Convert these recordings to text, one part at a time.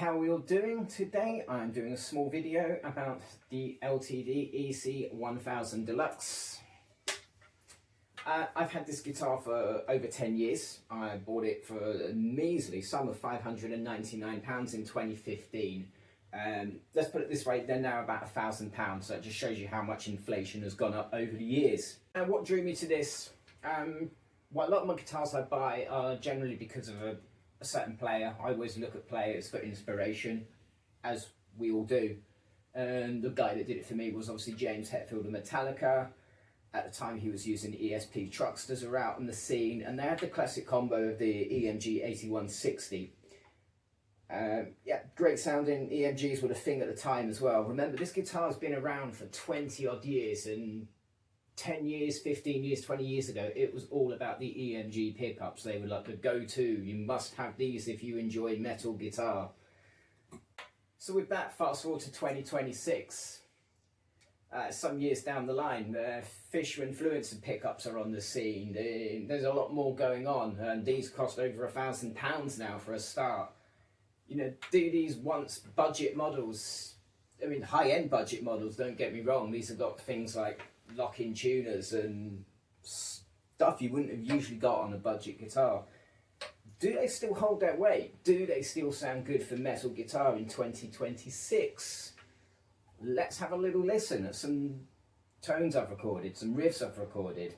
how we all doing today? I'm doing a small video about the LTD EC 1000 Deluxe. I've had this guitar for over 10 years. I bought it for a measly sum of £599 in 2015. Let's put it this way, they're now about £1,000, so it just shows you how much inflation has gone up over the years. And what drew me to this? Well, a lot of my guitars I buy are generally because of a certain player. I always look at players for inspiration, as we all do. And the guy that did it for me was obviously James Hetfield of Metallica. At the time he was using ESP Trucksters are out on the scene, and they had the classic combo of the EMG 8160. Yeah, great sounding EMGs were the thing at the time as well. Remember, this guitar's been around for 20 odd years, and 10 years, 15 years, 20 years ago, it was all about the EMG pickups. They were like the go-to. You must have these if you enjoy metal guitar. So with that, fast forward to 2026. Some years down the line, Fisher Influencer pickups are on the scene. There's a lot more going on, and these cost over £1,000 now for a start. You know, do these once budget models, I mean high-end budget models, don't get me wrong, these have got things like lock-in tuners and stuff you wouldn't have usually got on a budget guitar. Do they still hold their weight? Do they still sound good for metal guitar in 2026? Let's have a little listen at some tones I've recorded, some riffs I've recorded.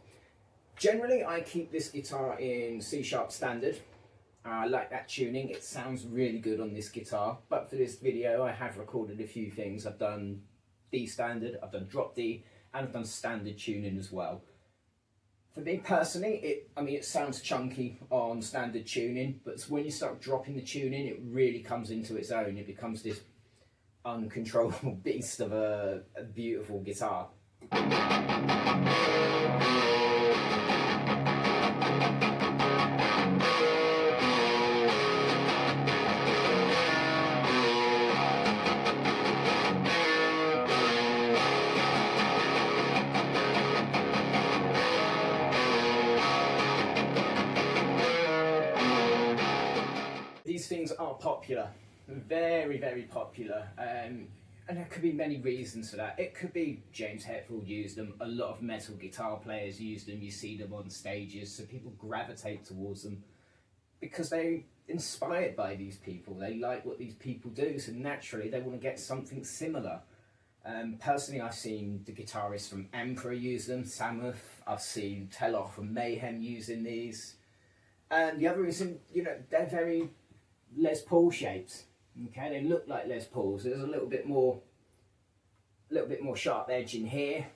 Generally, I keep this guitar in C# standard. I like that tuning, it sounds really good on this guitar. But for this video, I have recorded a few things. I've done D standard, I've done drop D, and I've done standard tuning as well. For me personally, it sounds chunky on standard tuning, but when you start dropping the tuning, it really comes into its own. It becomes this uncontrollable beast of a beautiful guitar. These things are popular, very, very popular, and there could be many reasons for that. It could be James Hetfield used them, a lot of metal guitar players use them, you see them on stages, so people gravitate towards them because they're inspired by these people, they like what these people do, so naturally they want to get something similar. Personally, I've seen the guitarists from Emperor use them, Sabbath, I've seen Teloff from Mayhem using these, and the other reason, you know, they're very Les Paul shapes. Okay, they look like Les Pauls. There's a little bit more sharp edge in here.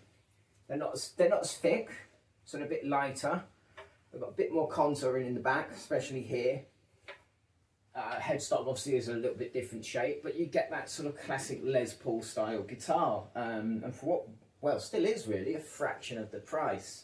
They're not as thick, so they're a bit lighter. They've got a bit more contouring in the back, especially here. Headstock obviously is a little bit different shape, but you get that sort of classic Les Paul style guitar, and for what, well, still is really a fraction of the price.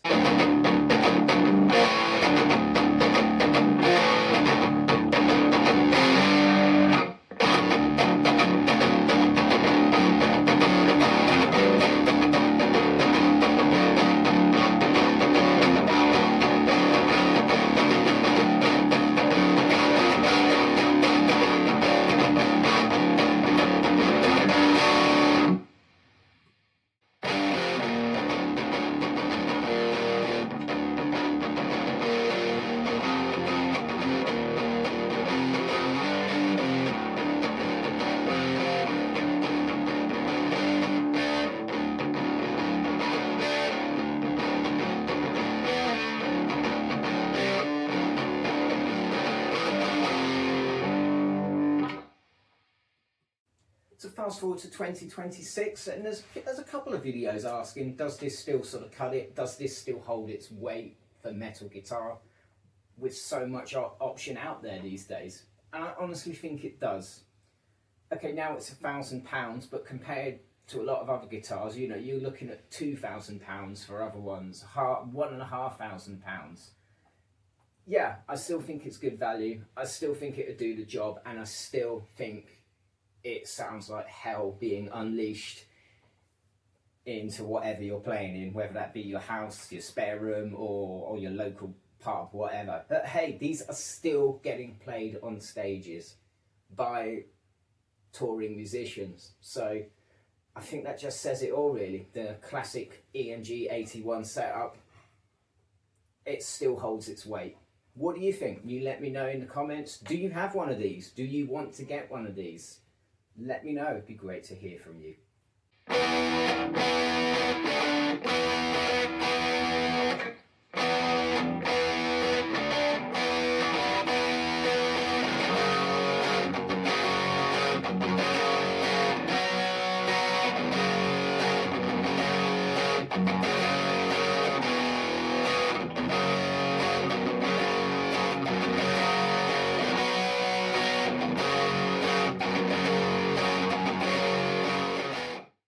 So fast forward to 2026, and there's a couple of videos asking, does this still sort of cut it? Does this still hold its weight for metal guitar with so much option out there these days? And I honestly think it does. Okay, now it's £1,000, but compared to a lot of other guitars, you know, you're looking at £2,000 for other ones, £1,500. Yeah, I still think it's good value. I still think it would do the job, and I still think it sounds like hell being unleashed into whatever you're playing in, whether that be your house, your spare room, or your local pub, whatever. But hey, these are still getting played on stages by touring musicians. So I think that just says it all really. The classic EMG 81 setup, it still holds its weight. What do you think? You let me know in the comments. Do you have one of these? Do you want to get one of these? Let me know. It'd be great to hear from you.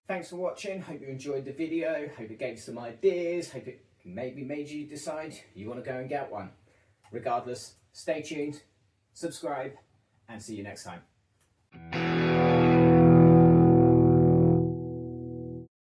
Thanks for watching. Hope you enjoyed the video. Hope it gave you some ideas. Hope it maybe made you decide you want to go and get one. Regardless, stay tuned, subscribe, and see you next time.